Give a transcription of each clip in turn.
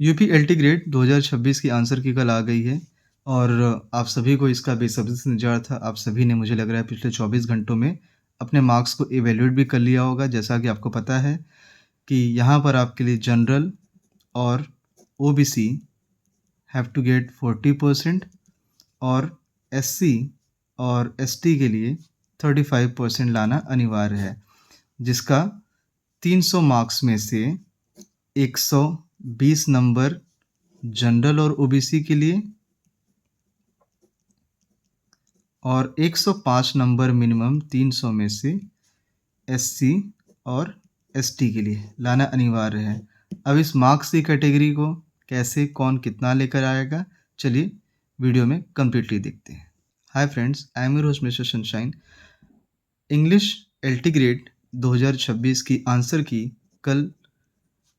UP LT grade 2026 की answer की कल आ गई है और आप सभी को इसका बेसब्री से इंतज़ार था। आप सभी ने मुझे लग रहा है पिछले 24 घंटों में अपने मार्क्स को इवैल्यूएट भी कर लिया होगा। जैसा कि आपको पता है कि यहाँ पर आपके लिए जनरल और ओबीसी हैव टू गेट 40% और एससी और एसटी के लिए 35% लाना अनिवार्य है, जिसका 300 मार्क्स में से 120 नंबर जनरल और ओबीसी के लिए और 105 नंबर मिनिमम 300 में से एससी और एसटी के लिए लाना अनिवार्य है। अब इस मार्क्स की कैटेगरी को कैसे कौन कितना लेकर आएगा, चलिए वीडियो में कंप्लीटली देखते हैं। Hi friends, I am your host mister sunshine. English LT grade 2026 की आंसर की कल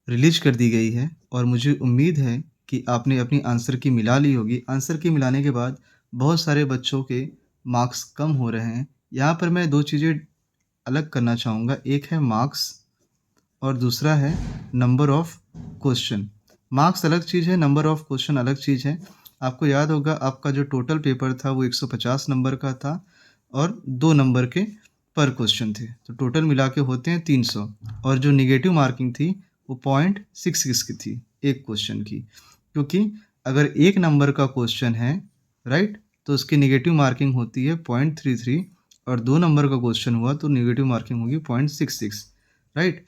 रिलीज कर दी गई है और मुझे उम्मीद है कि आपने अपनी आंसर की मिला ली होगी। आंसर की मिलाने के बाद बहुत सारे बच्चों के मार्क्स कम हो रहे हैं। यहाँ पर मैं 2 चीज़ें अलग करना चाहूँगा, एक है मार्क्स और दूसरा है नंबर ऑफ़ क्वेश्चन। मार्क्स अलग चीज़ है, नंबर ऑफ़ क्वेश्चन अलग चीज़ है। आपको याद होगा आपका जो टोटल पेपर था वो 150 नंबर का था और 2 नंबर के पर क्वेश्चन थे, तो टोटल मिला के होते हैं 300 और जो नेगेटिव मार्किंग थी वो 0.66 की थी एक क्वेश्चन की, क्योंकि अगर 1 नंबर का क्वेश्चन है राइट, तो उसकी नेगेटिव मार्किंग होती है 0.33 और 2 नंबर का क्वेश्चन हुआ तो नेगेटिव मार्किंग होगी 0.66 राइट।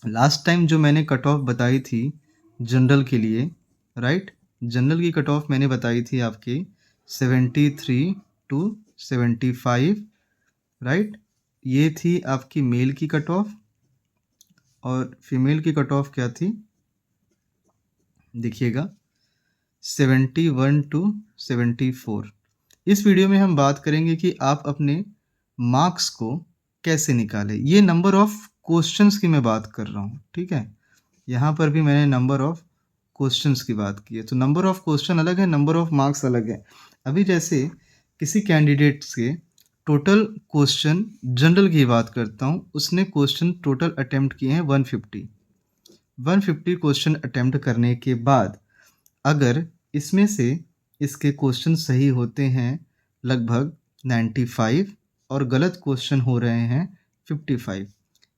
लास्ट टाइम जो मैंने कट ऑफ बताई थी जनरल के लिए राइट, जनरल की कट ऑफ मैंने बताई थी आपकी 73 टू 75 राइट। ये थी आपकी मेल की कट ऑफ और फीमेल की कट ऑफ क्या थी, देखिएगा 71 टू 74। इस वीडियो में हम बात करेंगे कि आप अपने मार्क्स को कैसे निकालें। ये नंबर ऑफ क्वेश्चंस की मैं बात कर रहा हूँ, ठीक है। यहाँ पर भी मैंने नंबर ऑफ क्वेश्चंस की बात की है, तो नंबर ऑफ क्वेश्चन अलग है, नंबर ऑफ मार्क्स अलग है। अभी जैसे किसी कैंडिडेट्स के टोटल क्वेश्चन जनरल की बात करता हूँ, उसने क्वेश्चन टोटल अटेम्प्ट किए हैं 150 क्वेश्चन अटेम्प्ट करने के बाद अगर इसमें से इसके क्वेश्चन सही होते हैं लगभग 95 और गलत क्वेश्चन हो रहे हैं 55,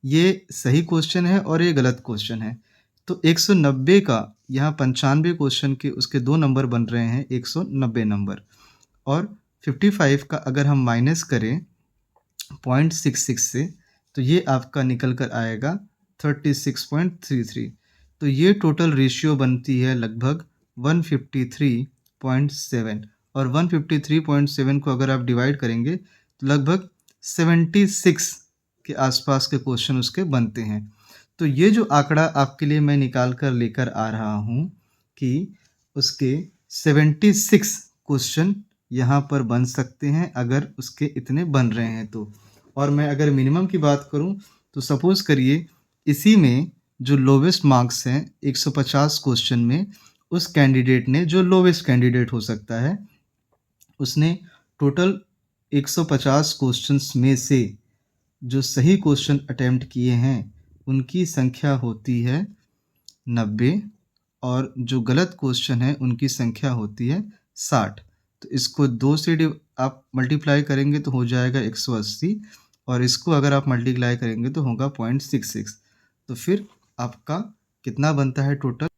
ये सही क्वेश्चन है और ये गलत क्वेश्चन है, तो 190 का यहाँ 95 क्वेश्चन के उसके 2 नंबर बन रहे हैं 190 नंबर और 55 का अगर हम माइनस करें 0.66 से तो ये आपका निकल कर आएगा 36.33। तो ये टोटल रेशियो बनती है लगभग 153.7 और 153.7 को अगर आप डिवाइड करेंगे तो लगभग 76 के आसपास के क्वेश्चन उसके बनते हैं। तो ये जो आंकड़ा आपके लिए मैं निकाल कर लेकर आ रहा हूँ कि उसके 76 क्वेश्चन यहाँ पर बन सकते हैं अगर उसके इतने बन रहे हैं तो। और मैं अगर मिनिमम की बात करूँ तो सपोज़ करिए इसी में जो लोवेस्ट मार्क्स हैं 150 क्वेश्चन में, उस कैंडिडेट ने, जो लोवेस्ट कैंडिडेट हो सकता है, उसने टोटल 150 क्वेश्चंस में से जो सही क्वेश्चन अटेम्प्ट किए हैं उनकी संख्या होती है 90 और जो गलत क्वेश्चन है उनकी संख्या होती है 60। तो इसको 2 से आप मल्टीप्लाई करेंगे तो हो जाएगा 180 और इसको अगर आप मल्टीप्लाई करेंगे तो होगा 0.66। तो फिर आपका कितना बनता है टोटल,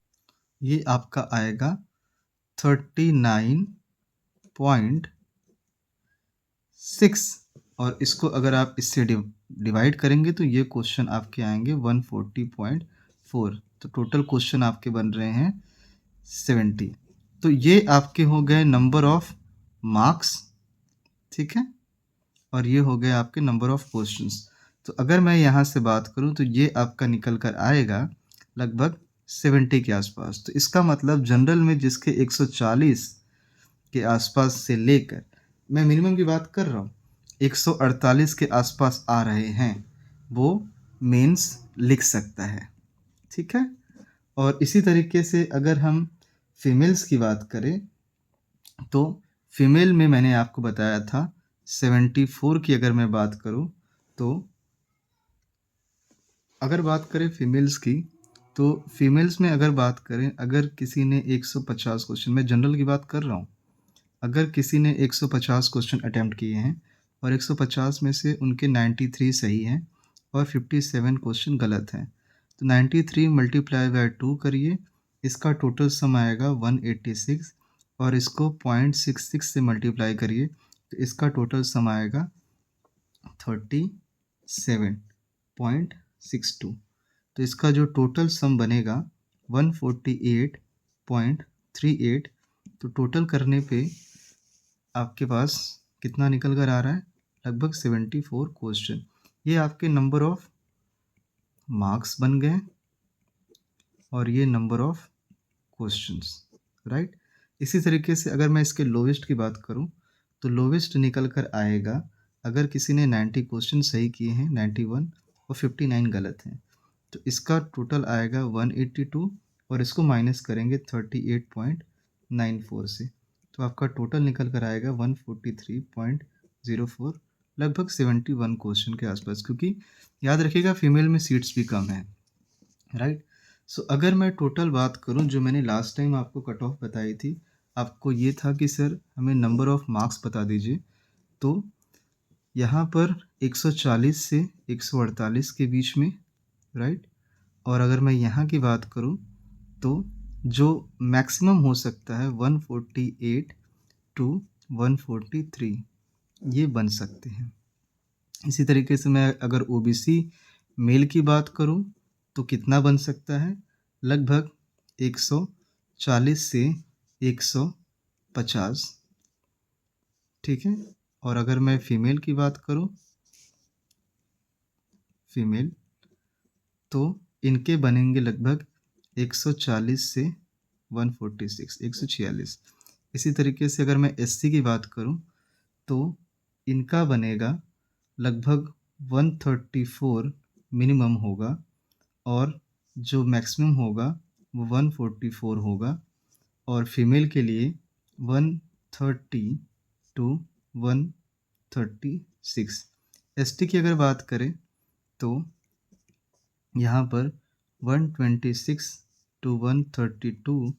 ये आपका आएगा 39.6 और इसको अगर आप इससे डिवाइड करेंगे तो ये क्वेश्चन आपके आएंगे 140.4। तो टोटल क्वेश्चन आपके बन रहे हैं 70। तो ये आपके हो गए नंबर ऑफ मार्क्स, ठीक है, और ये हो गए आपके नंबर ऑफ क्वेश्चंस। तो अगर मैं यहाँ से बात करूँ तो ये आपका निकल कर आएगा लगभग 70 के आसपास। तो इसका मतलब जनरल में जिसके 140 के आसपास से लेकर, मैं मिनिमम की बात कर रहा हूँ, 148 के आसपास आ रहे हैं, वो मेंस लिख सकता है, ठीक है। और इसी तरीके से अगर हम फीमेल्स की बात करें तो फीमेल में मैंने आपको बताया था 74 की अगर मैं बात करूं तो अगर बात करें फीमेल्स की तो फीमेल्स में अगर बात करें, अगर किसी ने 150 क्वेश्चन, मैं जनरल की बात कर रहा हूँ, अगर किसी ने 150 क्वेश्चन अटेम्प्ट किए हैं और 150 में से उनके 93 सही हैं और 57 क्वेश्चन गलत हैं, तो 93 मल्टीप्लाई बाय 2 करिए, इसका टोटल सम आएगा 186 और इसको 0.66 से मल्टीप्लाई करिए तो इसका टोटल सम आएगा 37.62। तो इसका जो टोटल सम बनेगा 148.38। तो टोटल करने पे आपके पास कितना निकल कर आ रहा है, लगभग 74 क्वेश्चन। ये आपके नंबर ऑफ मार्क्स बन गए और ये नंबर ऑफ क्वेश्चंस, राइट। इसी तरीके से अगर मैं इसके लोवेस्ट की बात करूं तो लोवेस्ट निकल कर आएगा, अगर किसी ने 90 क्वेश्चन सही किए हैं, 91 और 59 गलत हैं, तो इसका टोटल आएगा 182 और इसको माइनस करेंगे 38.94 से, तो आपका टोटल निकल कर आएगा 143.04, लगभग 71 क्वेश्चन के आसपास, क्योंकि याद रखिएगा फीमेल में सीट्स भी कम हैं, राइट। सो अगर मैं टोटल बात करूं, जो मैंने लास्ट टाइम आपको कट ऑफ बताई थी, आपको ये था कि सर हमें नंबर ऑफ मार्क्स बता दीजिए, तो यहाँ पर 140 से 148 के बीच में, राइट। और अगर मैं यहाँ की बात करूँ तो जो मैक्सिमम हो सकता है 148 टू 143 ये बन सकते हैं। इसी तरीके से मैं अगर ओबीसी मेल की बात करूं तो कितना बन सकता है, लगभग 140 से 150, ठीक है। और अगर मैं फीमेल की बात करूं, फीमेल, तो इनके बनेंगे लगभग 140 से 146, 146। इसी तरीके से अगर मैं एससी की बात करूं तो इनका बनेगा लगभग 134 मिनिमम होगा और जो मैक्सिमम होगा वो 144 होगा, और फीमेल के लिए 130 टू 136। एसटी की अगर बात करें तो यहाँ पर 126 टू 132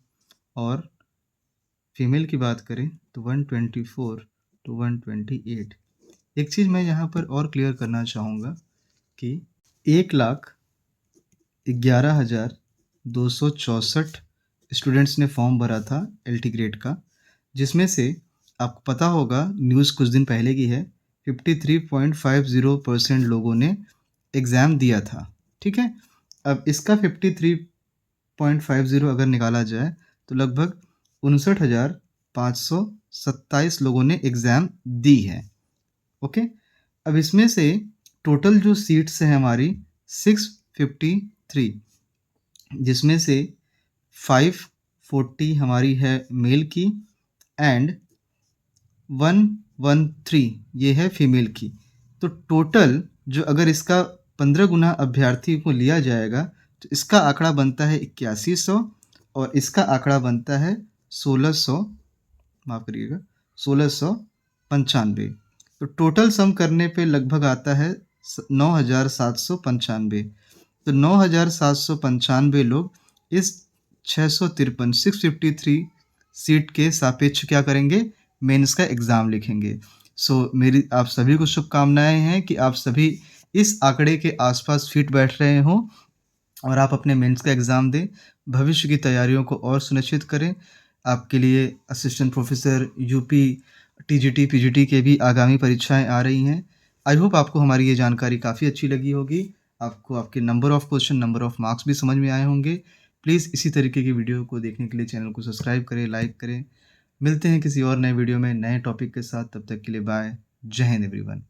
और फीमेल की बात करें तो 124 टू 128। एक चीज़ मैं यहाँ पर और क्लियर करना चाहूँगा कि 1,11,264 स्टूडेंट्स ने फॉर्म भरा था एलटी ग्रेड का, जिसमें से आपको पता होगा न्यूज़ कुछ दिन पहले की है, 53.50% लोगों ने एग्ज़ाम दिया था, ठीक है। अब इसका 53.50 अगर निकाला जाए तो लगभग 59,527 लोगों ने एग्ज़ाम दी है, ओके। अब इसमें से टोटल जो सीट्स हैं हमारी 653, जिसमें से 540 हमारी है मेल की एंड 113 ये है फीमेल की। तो टोटल जो अगर इसका 15 गुना अभ्यर्थी को लिया जाएगा तो इसका आंकड़ा बनता है 8100 और इसका आंकड़ा बनता है 1600, माफ़ करिएगा 1695। तो टोटल सम करने पे लगभग आता है 9,795। तो 9,795 लोग इस 653 सीट के सापेक्ष क्या करेंगे, मेंस का एग्ज़ाम लिखेंगे। सो मेरी आप सभी को शुभकामनाएं हैं कि आप सभी इस आंकड़े के आसपास फिट बैठ रहे हों और आप अपने मेंस का एग्ज़ाम दें, भविष्य की तैयारियों को और सुनिश्चित करें। आपके लिए assistant professor, UP, TGT, PGT के भी आगामी परीक्षाएं आ रही हैं। आई होप आपको हमारी ये जानकारी काफ़ी अच्छी लगी होगी, आपको आपके number of question, number of marks भी समझ में आए होंगे। प्लीज़ इसी तरीके की वीडियो को देखने के लिए चैनल को सब्सक्राइब करें, लाइक करें। मिलते हैं किसी और नए वीडियो में नए टॉपिक के साथ, तब तक के लिए बाय। जय हिंद एवरीवन।